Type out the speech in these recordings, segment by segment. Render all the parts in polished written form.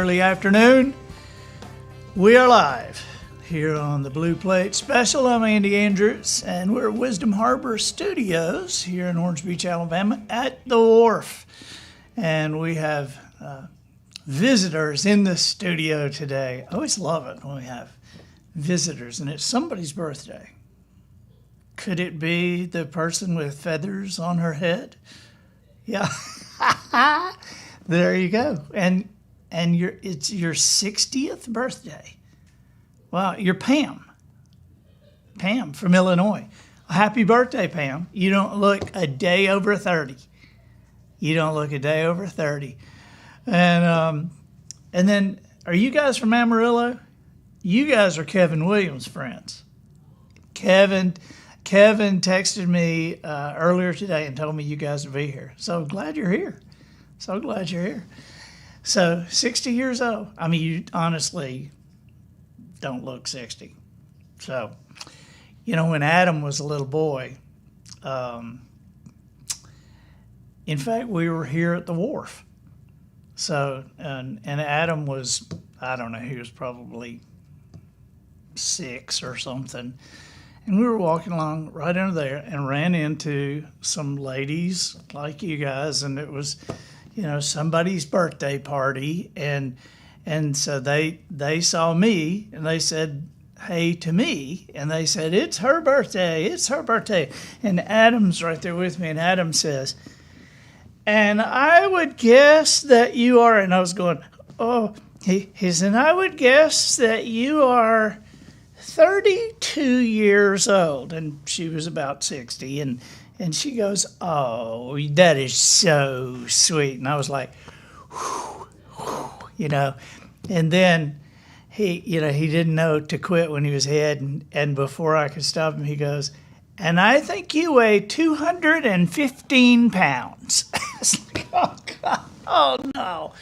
early afternoon. We are live here on the Blue Plate Special. I'm Andy Andrews, and we're at Wisdom Harbor Studios here in Orange Beach, Alabama at the Wharf. And we have visitors in the studio today. I always love it when we have visitors, and it's somebody's birthday. Could it be the person with feathers on her head? Yeah. There you go. And it's your 60th birthday. Wow, you're Pam. Pam from Illinois. Happy birthday, Pam. You don't look a day over 30. You don't look a day over 30. And then, are you guys from Amarillo? You guys are Kevin Williams' friends. Kevin texted me earlier today and told me you guys would be here. So glad you're here. So glad you're here. So 60 years old. I mean, you honestly don't look 60. So, when Adam was a little boy, in fact, we were here at the Wharf. So, and Adam was, I don't know, he was probably 6 or something. And we were walking along right under there and ran into some ladies like you guys, and it was, somebody's birthday party, and so they saw me and they said hey to me, and they said it's her birthday, and Adam's right there with me, and Adam says, and I would guess that you are, and I was going, oh, he said, I would guess that you are 32 years old, and she was about 60, and she goes, oh, that is so sweet. And I was like, whew, and then he didn't know to quit when he was ahead, and before I could stop him, he goes, and I think you weigh 215 pounds. It's like, oh, God, oh, no.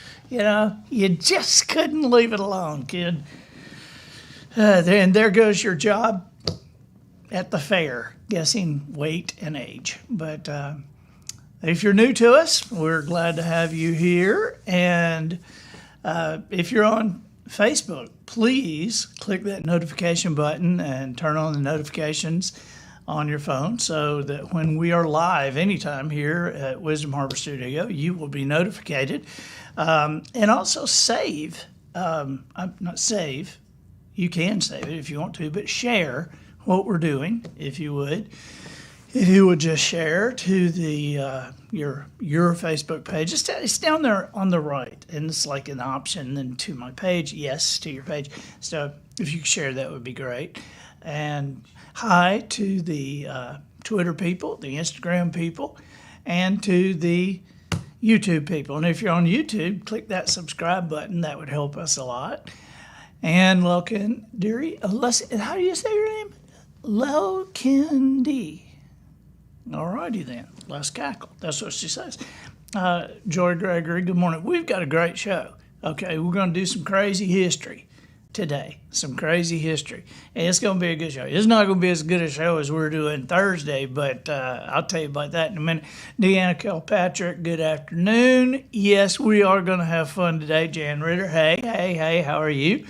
You just couldn't leave it alone, kid. And there goes your job at the fair, guessing weight and age. But if you're new to us, we're glad to have you here. And if you're on Facebook, please click that notification button and turn on the notifications on your phone so that when we are live anytime here at Wisdom Harbor Studio, you will be notified. And also save, not save, you can save it if you want to, but share what we're doing, if you would. If you would just share to the your Facebook page. It's down there on the right, and it's like an option. Then to my page, yes, to your page. So if you could share, that would be great. And hi to the Twitter people, the Instagram people, and to the YouTube people. And if you're on YouTube, click that subscribe button. That would help us a lot. And Lelkindiri, how do you say your name? Lelkindi. All righty then. Let's cackle. That's what she says. Joy Gregory, good morning. We've got a great show. Okay, we're going to do some crazy history today. Some crazy history. And it's going to be a good show. It's not going to be as good a show as we're doing Thursday, but I'll tell you about that in a minute. Deanna Kilpatrick, good afternoon. Yes, we are going to have fun today. Jan Ritter, hey, how are you?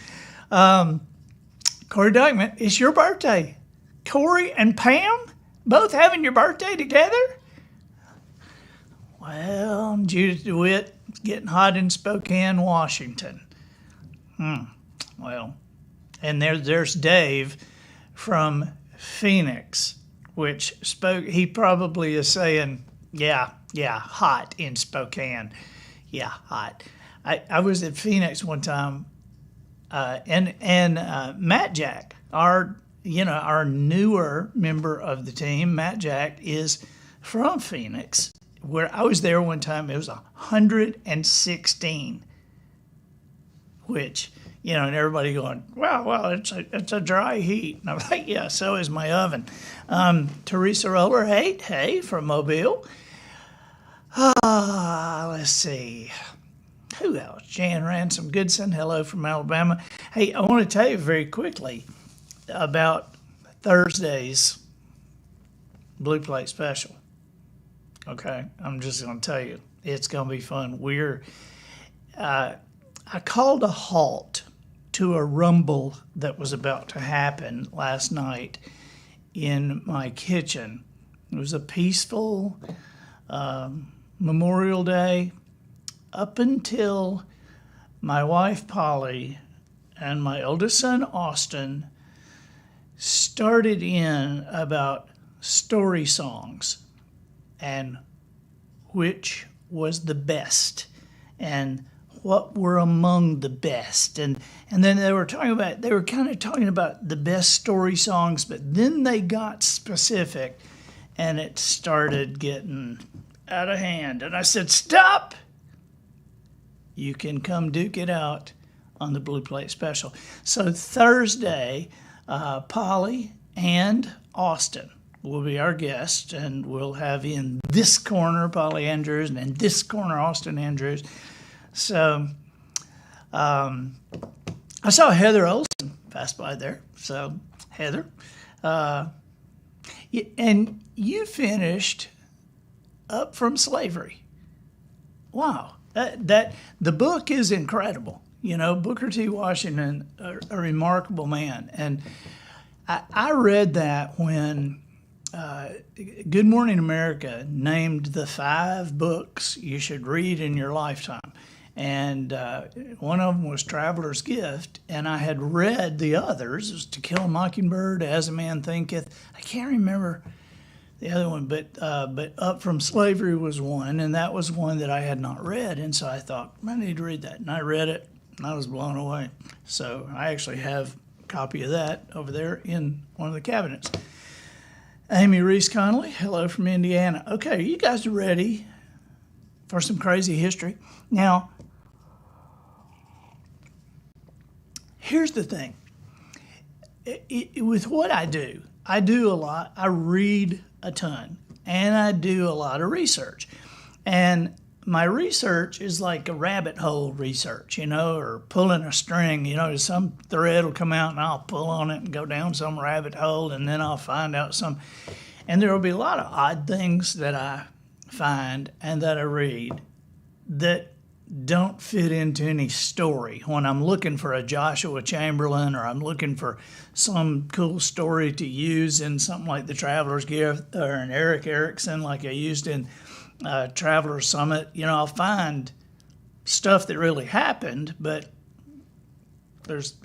Corey Dugman, it's your birthday. Corey and Pam both having your birthday together? Well, Judith DeWitt getting hot in Spokane, Washington. Well, and there's Dave from Phoenix, which he probably is saying, yeah, hot in Spokane. Yeah, hot. I was at Phoenix one time, and Matt Jack, our newer member of the team, Matt Jack, is from Phoenix, where I was there one time. It was 116, which, and everybody going, wow, it's a dry heat. And I'm like, yeah, so is my oven. Teresa Roller, hey, from Mobile. Let's see. Who else? Jan Ransom Goodson, hello from Alabama. Hey, I want to tell you very quickly about Thursday's Blue Plate Special. Okay, I'm just going to tell you, it's going to be fun. I called a halt to a rumble that was about to happen last night in my kitchen. It was a peaceful Memorial Day up until my wife Polly and my oldest son Austin started in about story songs and which was the best and what were among the best. And then they were kind of talking about the best story songs, but then they got specific and it started getting out of hand. And I said, stop! You can come duke it out on the Blue Plate Special. So Thursday, Polly and Austin will be our guests, and we'll have in this corner Polly Andrews and in this corner Austin Andrews. So I saw Heather Olson pass by there. So Heather, and you finished Up From Slavery. Wow, that the book is incredible. You know, Booker T. Washington, a remarkable man, and I read that when Good Morning America named the 5 books you should read in your lifetime. And one of them was Traveler's Gift, and I had read the others. It was To Kill a Mockingbird, As a Man Thinketh. I can't remember the other one, but Up From Slavery was one, and that was one that I had not read. And so I thought, I need to read that. And I read it, and I was blown away. So I actually have a copy of that over there in one of the cabinets. Amy Reese Connolly, hello from Indiana. Okay, you guys are ready for some crazy history? Now, here's the thing. With what I do a lot. I read a ton, and I do a lot of research. And my research is like a rabbit hole research, you know, or pulling a string. You know, some thread will come out, and I'll pull on it and go down some rabbit hole, and then I'll find out some. And there will be a lot of odd things that I find and that I read that don't fit into any story. When I'm looking for a Joshua Chamberlain, or I'm looking for some cool story to use in something like The Traveler's Gift or an Eric Erickson like I used in Traveler's Summit, you know, I'll find stuff that really happened, but there's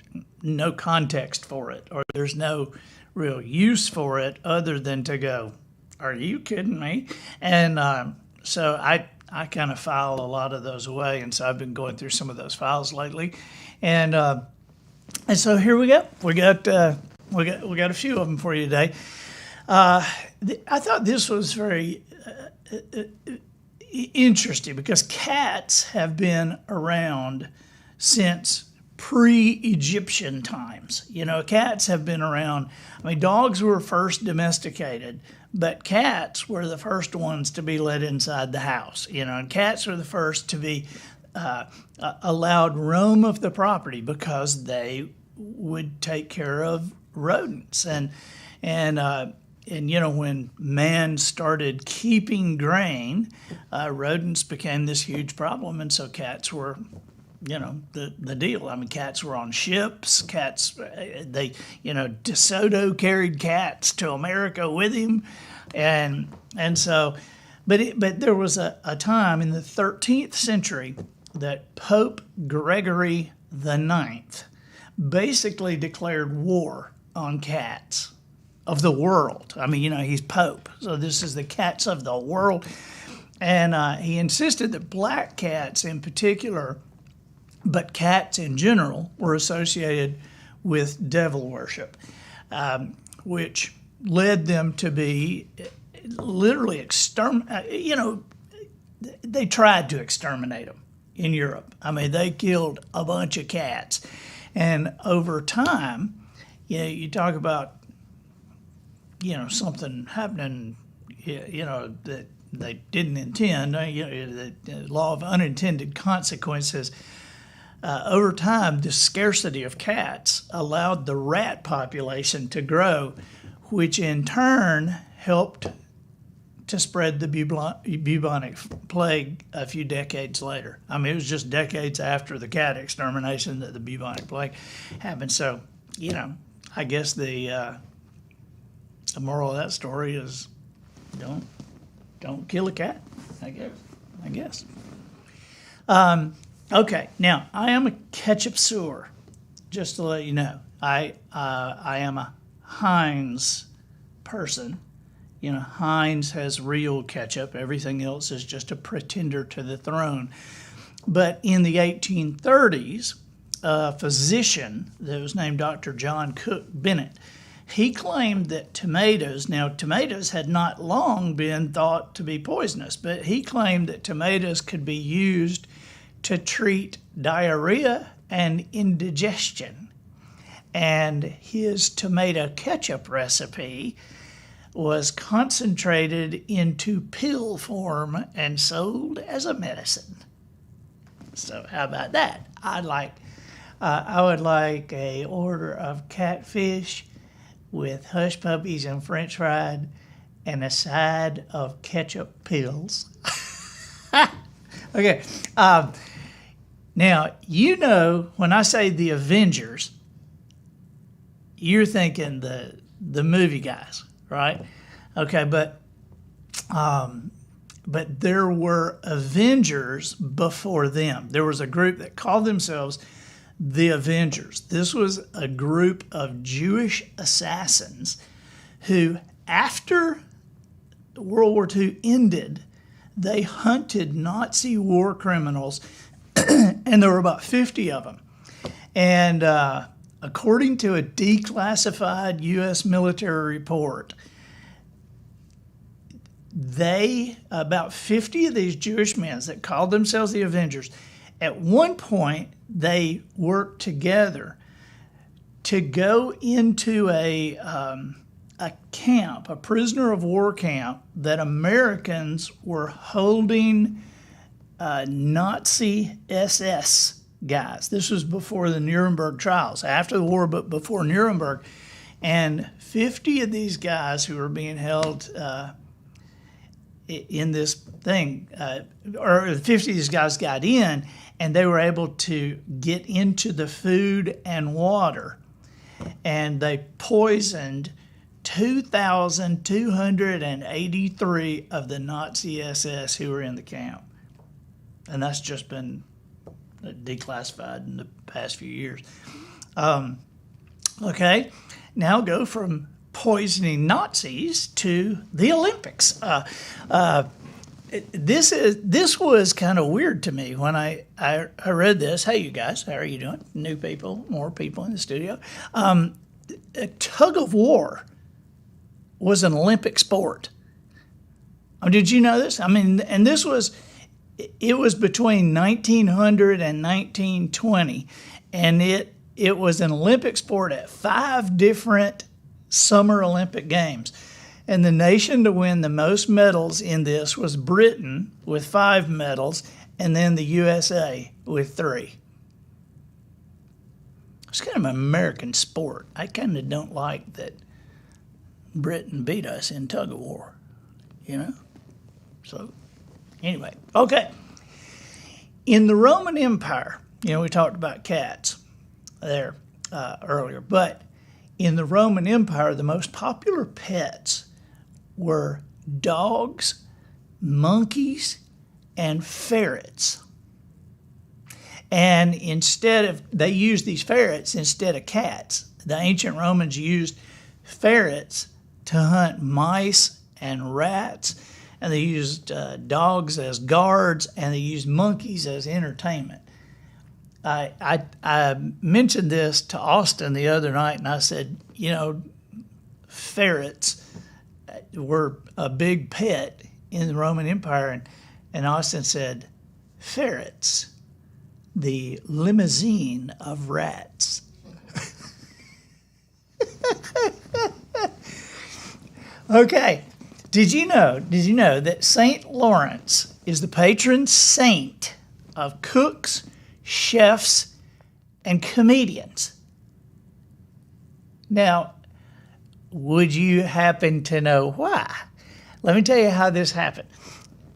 no context for it, or there's no real use for it other than to go, are you kidding me? And so I kind of file a lot of those away, and so I've been going through some of those files lately, and so here we go. We got a few of them for you today. I thought this was very interesting because cats have been around since pre-Egyptian times. You know, cats have been around. I mean, dogs were first domesticated, but cats were the first ones to be let inside the house. You know, and cats were the first to be allowed roam of the property because they would take care of rodents. And you know, when man started keeping grain, rodents became this huge problem, and so cats were, you know, the deal. I mean, cats were on ships. Cats, DeSoto carried cats to America with him, and so, but there was a time in the 13th century that Pope Gregory the Ninth basically declared war on cats of the world. I mean, you know, he's Pope, so this is the cats of the world, and he insisted that black cats in particular, but cats in general, were associated with devil worship, which led them to be literally they tried to exterminate them in Europe. I mean, they killed a bunch of cats. And over time, you know, you talk about, you know, something happening, you know, that they didn't intend, the law of unintended consequences. Over time, the scarcity of cats allowed the rat population to grow, which in turn helped to spread the bubonic plague a few decades later. I mean, it was just decades after the cat extermination that the bubonic plague happened. So, I guess the moral of that story is don't kill a cat, I guess. Okay, now I am a ketchup-sewer, just to let you know. I am a Heinz person. Heinz has real ketchup. Everything else is just a pretender to the throne. But in the 1830s, a physician that was named Dr. John Cook Bennett, he claimed that tomatoes had not long been thought to be poisonous, but he claimed that tomatoes could be used to treat diarrhea and indigestion. And his tomato ketchup recipe was concentrated into pill form and sold as a medicine. So how about that? I would like a order of catfish with hush puppies and French fried and a side of ketchup pills. Okay. Now, when I say the Avengers, you're thinking the movie guys, right? Okay, but there were Avengers before them. There was a group that called themselves the Avengers. This was a group of Jewish assassins who, after World War II ended, they hunted Nazi war criminals, and there were about 50 of them. And according to a declassified U.S. military report, about 50 of these Jewish men that called themselves the Avengers, at one point they worked together to go into a camp, a prisoner of war camp that Americans were holding Nazi SS guys. This was before the Nuremberg trials, after the war, but before Nuremberg. And 50 of these guys who were being held in this thing, or 50 of these guys got in, and they were able to get into the food and water. And they poisoned 2,283 of the Nazi SS who were in the camp. And that's just been declassified in the past few years. Okay, now go from poisoning Nazis to the Olympics. This was kind of weird to me when I read this. Hey, you guys, how are you doing? New people, more people in the studio. A tug of war was an Olympic sport. Did you know this? And it was between 1900 and 1920, and it was an Olympic sport at 5 different Summer Olympic Games. And the nation to win the most medals in this was Britain with 5 medals, and then the USA with 3. It's kind of an American sport. I kind of don't like that Britain beat us in tug of war, So, anyway, okay. In the Roman Empire, we talked about cats there earlier, but in the Roman Empire, the most popular pets were dogs, monkeys, and ferrets. And they used these ferrets instead of cats. The ancient Romans used ferrets to hunt mice and rats, and they used dogs as guards, and they used monkeys as entertainment. I mentioned this to Austin the other night, and I said, ferrets were a big pet in the Roman Empire, and Austin said, ferrets, the limousine of rats. Okay, did you know that St. Lawrence is the patron saint of cooks, chefs, and comedians? Now, would you happen to know why? Let me tell you how this happened.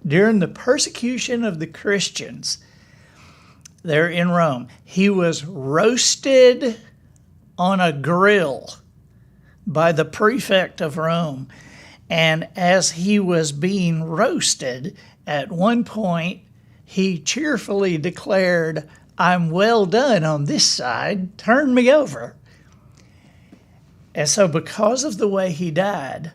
During the persecution of the Christians there in Rome, he was roasted on a grill by the prefect of Rome. And as he was being roasted, at one point, he cheerfully declared, "I'm well done on this side, turn me over." And so because of the way he died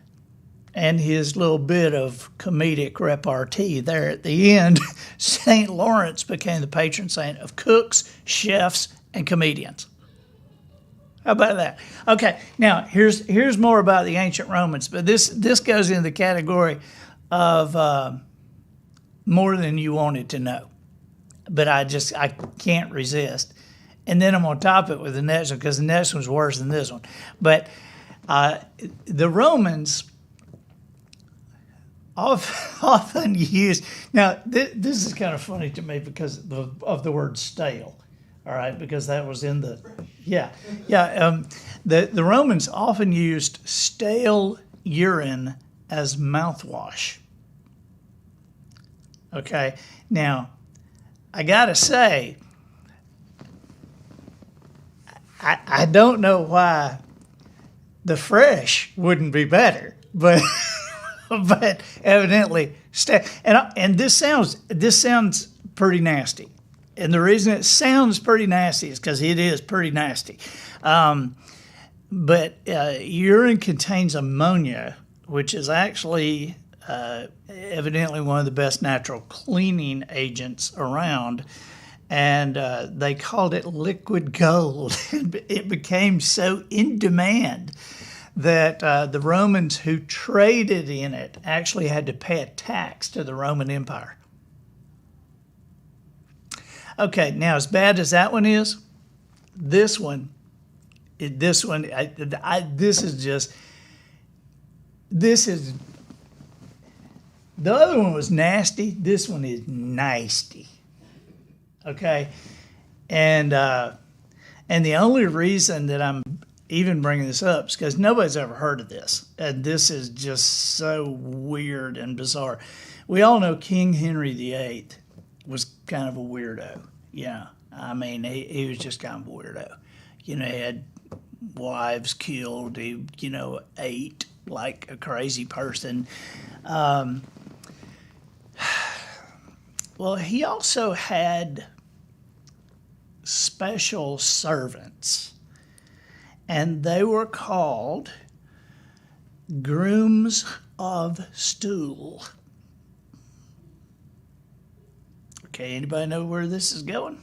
and his little bit of comedic repartee there at the end, St. Lawrence became the patron saint of cooks, chefs, and comedians. How about that? Okay, now here's more about the ancient Romans, but this goes in the category of more than you wanted to know. But I can't resist. And then I'm going to top it with the next one, because the next one's worse than this one. But the Romans often used, now this is kind of funny to me because of the word stale. All right, because that was in the, the Romans often used stale urine as mouthwash. Okay, now, I gotta say, I don't know why the fresh wouldn't be better, but but evidently, and this sounds pretty nasty. And the reason it sounds pretty nasty is because it is pretty nasty. But urine contains ammonia, which is actually evidently one of the best natural cleaning agents around. And they called it liquid gold. It became so in demand that the Romans who traded in it actually had to pay a tax to the Roman Empire. Okay, now as bad as that one is, this is the other one was nasty. This one is nasty. Okay, and the only reason that I'm even bringing this up is because nobody's ever heard of this, and this is just so weird and bizarre. We all know King Henry VIII was kind of a weirdo. Yeah, I mean, he was just kind of a weirdo. He had wives killed. He, ate like a crazy person. Well, he also had special servants, and they were called grooms of stool. Okay, anybody know where this is going?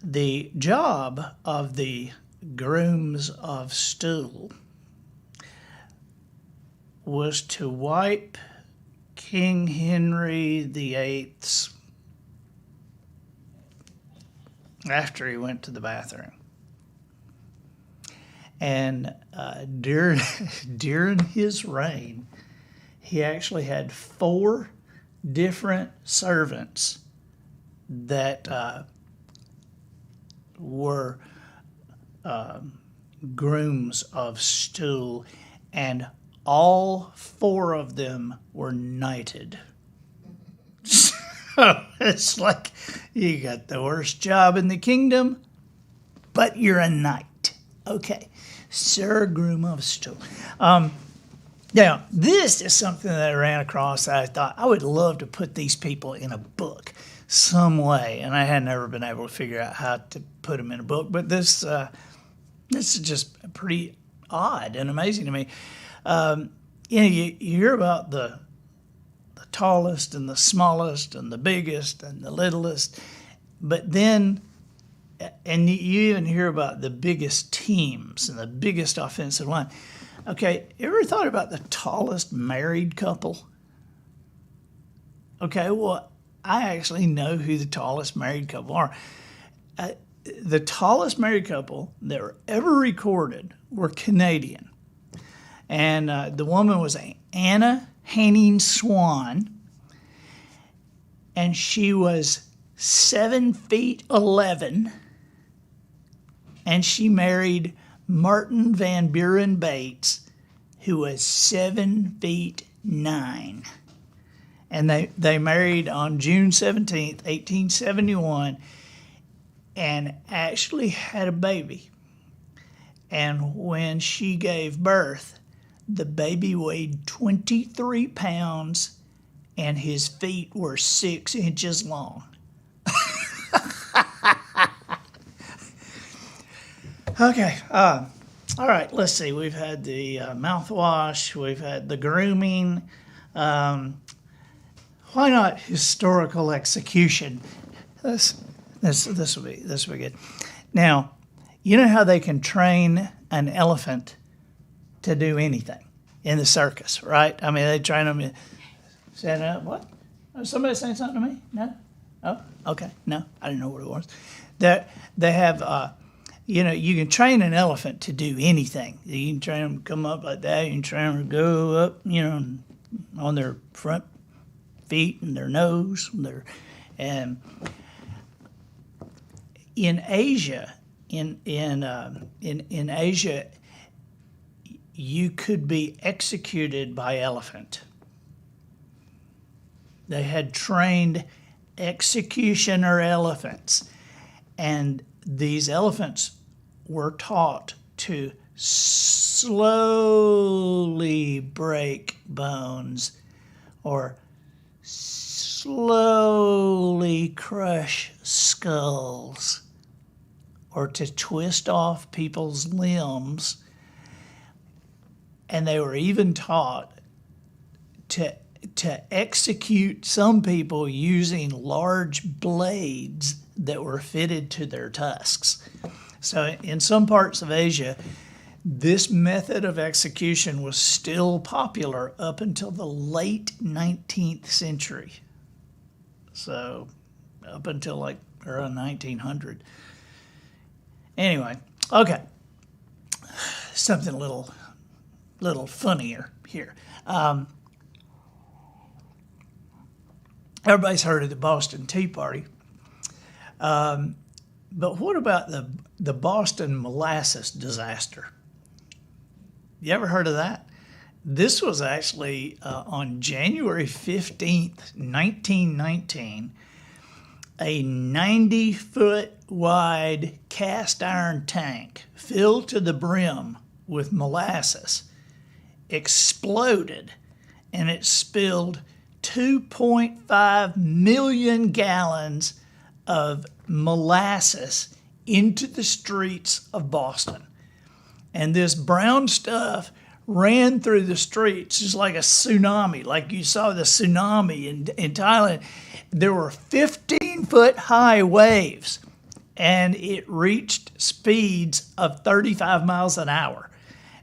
The job of the grooms of stool was to wipe King Henry VIII's after he went to the bathroom. And during his reign, he actually had 4 different servants that were grooms of stool, and all 4 of them were knighted. So it's like, you got the worst job in the kingdom, but you're a knight. Okay, Sir Groom of Stool. Now, this is something that I ran across that I thought I would love to put these people in a book some way, and I had never been able to figure out how to put them in a book. But this is just pretty odd and amazing to me. You hear about the tallest and the smallest and the biggest and the littlest, but then, and you even hear about the biggest teams and the biggest offensive line. Okay, you ever thought about the tallest married couple? Okay, well, I actually know who the tallest married couple are. The tallest married couple that were ever recorded were Canadian. And the woman was Anna Hanning Swan, and she was 7'11", and she married Martin Van Buren Bates, who was 7'9". And they married on June 17th, 1871, and actually had a baby. And when she gave birth, the baby weighed 23 pounds and his feet were 6 inches long. Okay, all right, let's see. We've had the mouthwash, we've had the grooming. Why not historical execution? This will be good. Now, you know how they can train an elephant to do anything in the circus, right? I mean, they train them. Stand up. What? Was somebody saying something to me? No. Oh, okay. No, I didn't know what it was. That they have. You can train an elephant to do anything. You can train them to come up like that. You can train them to go up, on their front feet and their nose. And in Asia, in Asia, you could be executed by elephant. They had trained executioner elephants, and these elephants were taught to slowly break bones or slowly crush skulls or to twist off people's limbs. And they were even taught to execute some people using large blades that were fitted to their tusks. So in some parts of Asia, this method of execution was still popular up until the late 19th century. So up until like around 1900. Anyway, okay. Something a little funnier here. Everybody's heard of the Boston Tea Party. But what about the Boston molasses disaster? You ever heard of that? This was actually on January 15th, 1919, a 90-foot wide cast iron tank filled to the brim with molasses exploded, and it spilled 2.5 million gallons of molasses into the streets of Boston. And this brown stuff ran through the streets just like a tsunami, like you saw the tsunami in Thailand. There were 15-foot high waves, and it reached speeds of 35 miles an hour.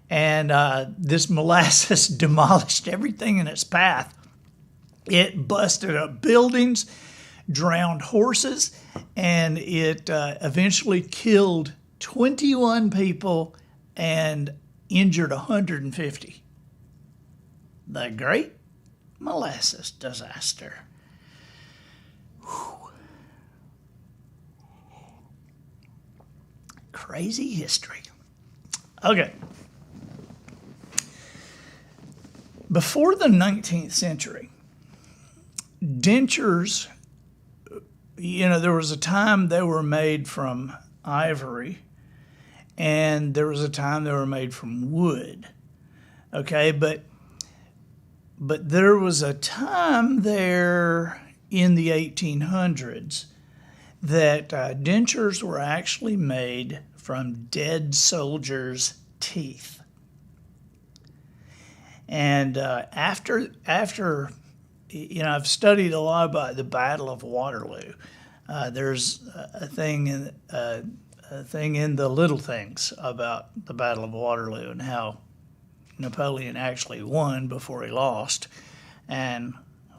And this molasses demolished everything in its path. It busted up buildings, drowned horses, and it eventually killed 21 people and injured 150. The Great Molasses Disaster. Whew. Crazy history. Okay. Before the 19th century, dentures, there was a time they were made from ivory, and there was a time they were made from wood. Okay, but there was a time there in the 1800s that dentures were actually made from dead soldiers' teeth. And after I've studied a lot about the Battle of Waterloo. There's a thing in the Little Things about the Battle of Waterloo and how Napoleon actually won before he lost, and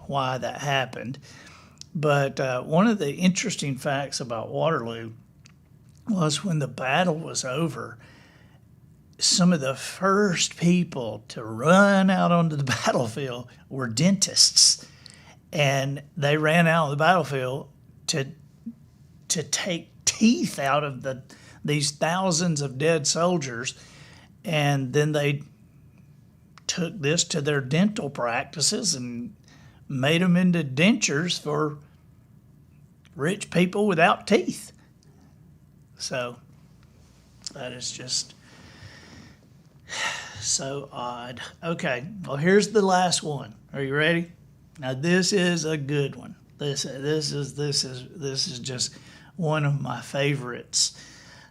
why that happened. But one of the interesting facts about Waterloo was when the battle was over, some of the first people to run out onto the battlefield were dentists. And they ran out on the battlefield to take teeth out of these thousands of dead soldiers, and then they took this to their dental practices and made them into dentures for rich people without teeth. So that is just so odd. Okay, well, here's the last one. Are you ready? Now this is a good one. This is just one of my favorites,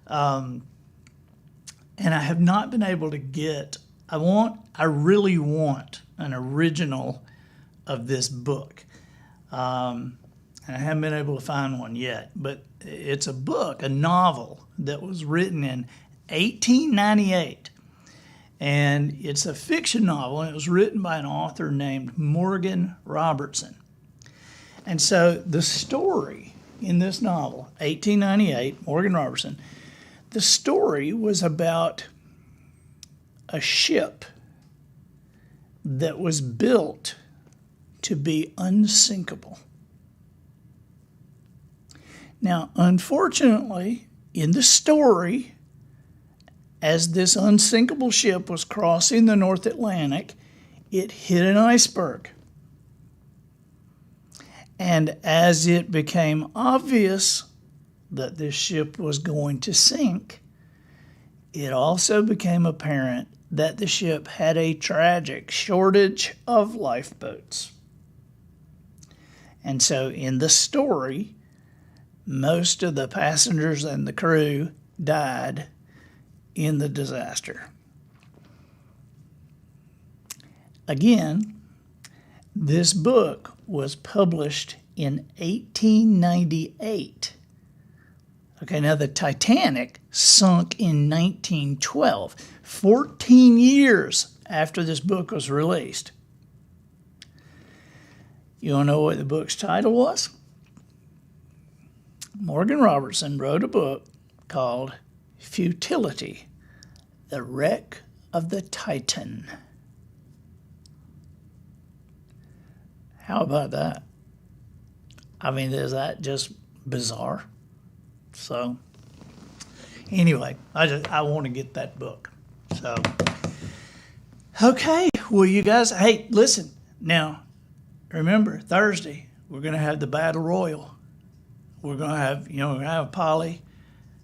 and I have not been able to get. I really want an original of this book, and I haven't been able to find one yet. But it's a book, a novel that was written in 1898. And it's a fiction novel, and it was written by an author named Morgan Robertson. And so the story in this novel, 1898, Morgan Robertson, the story was about a ship that was built to be unsinkable. Now, unfortunately, in the story, as this unsinkable ship was crossing the North Atlantic, it hit an iceberg. And as it became obvious that this ship was going to sink, it also became apparent that the ship had a tragic shortage of lifeboats. And so in the story, most of the passengers and the crew died in the disaster. Again, this book was published in 1898. Okay, now the Titanic sunk in 1912, 14 years after this book was released. You want to know what the book's title was? Morgan Robertson wrote a book called Futility, the Wreck of the Titan. How about that? I mean, is that just bizarre? So, anyway, I want to get that book. So, okay, well, you guys, hey, listen, now, remember, Thursday, we're going to have the Battle Royal. We're going to have, we're going to have Polly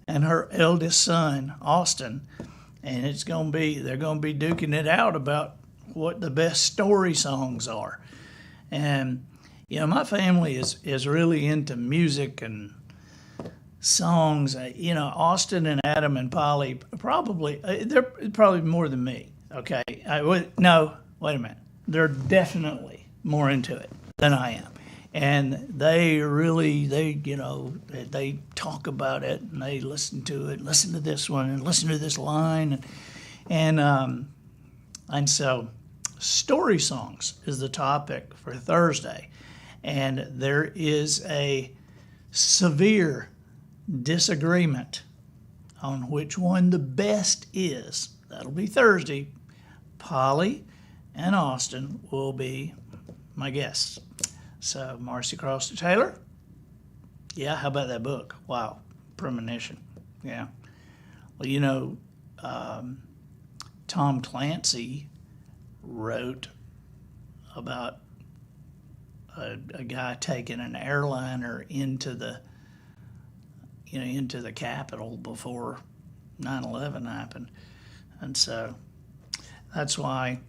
and her eldest son, Austin, and they're going to be duking it out about what the best story songs are. And, my family is really into music and songs. Austin and Adam and Polly they're probably more than me, okay? No, wait a minute. They're definitely more into it than I am. And they talk about it, and they listen to it, listen to this one, and listen to this line, and so story songs is the topic for Thursday, and there is a severe disagreement on which one the best is. That'll be Thursday. Polly and Austin will be my guests. So, Marcy Crosster Taylor, yeah, how about that book? Wow, premonition, yeah. Well, Tom Clancy wrote about a guy taking an airliner into the Capitol before 9/11 happened, and so that's why.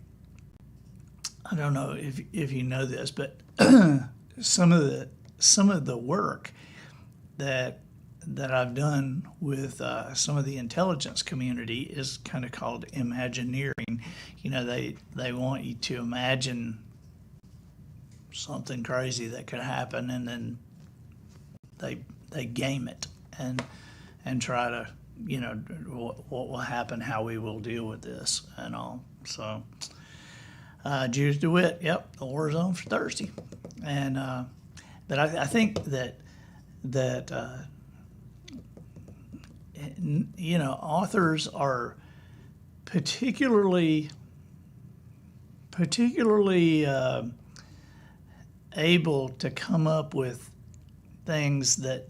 I don't know if you know this, but some of the work that I've done with some of the intelligence community is kind of called Imagineering. They want you to imagine something crazy that could happen, and then they game it and try to what will happen, how we will deal with this, and all. So. Judas DeWitt, yep, the war zone for Thursday, and but I think that authors are particularly able to come up with things that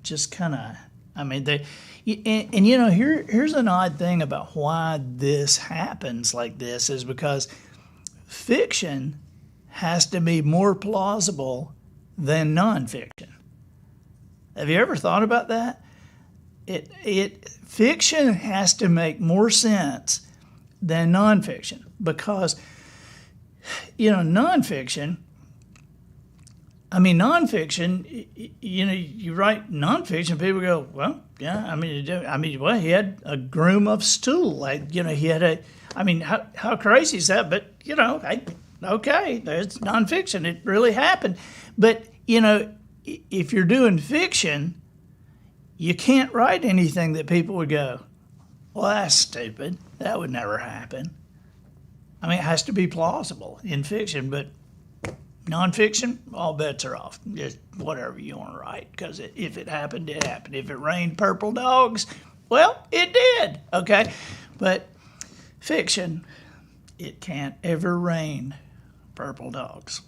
just kind of I mean, and you know, here's an odd thing about why this happens like this is because fiction has to be more plausible than nonfiction. Have you ever thought about that? Fiction has to make more sense than nonfiction because, you know, nonfiction. I mean, nonfiction. You know, you write nonfiction, people go, well, yeah. I mean, well, he had a groom of stool. Like, you know, he had a. I mean, how crazy is that? But you know, okay, there's nonfiction. It really happened. But you know, if you're doing fiction, you can't write anything that people would go, well, that's stupid. That would never happen. I mean, it has to be plausible in fiction, but nonfiction, all bets are off. Just whatever you want to write, because if it happened, it happened. If it rained purple dogs, well, it did, okay? But fiction, it can't ever rain purple dogs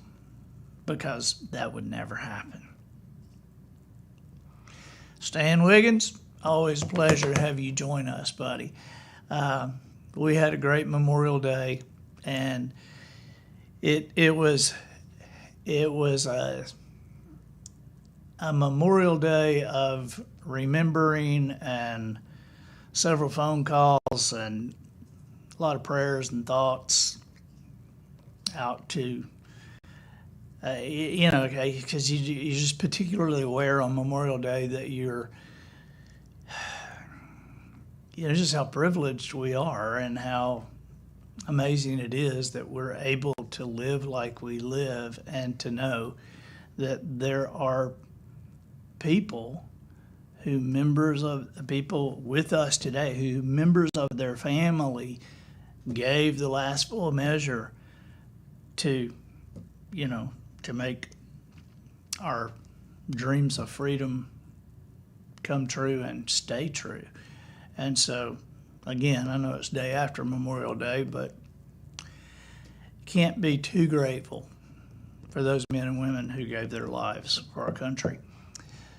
because that would never happen. Stan Wiggins, always a pleasure to have you join us, buddy. We had a great Memorial Day, and it was a Memorial Day of remembering and several phone calls and a lot of prayers and thoughts out to you know, because you're just particularly aware on Memorial Day that you're, you know, just how privileged we are and how amazing it is that we're able to live like we live and to know that there are people people with us today who members of their family gave the last full measure to, you know, to make our dreams of freedom come true and stay true. And so, again, I know it's day after Memorial Day, but can't be too grateful for those men and women who gave their lives for our country.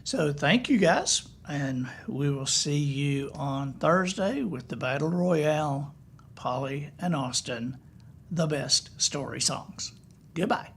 So thank you guys, and we will see you on Thursday with the Battle Royale, Polly and Austin, the best story songs. Goodbye.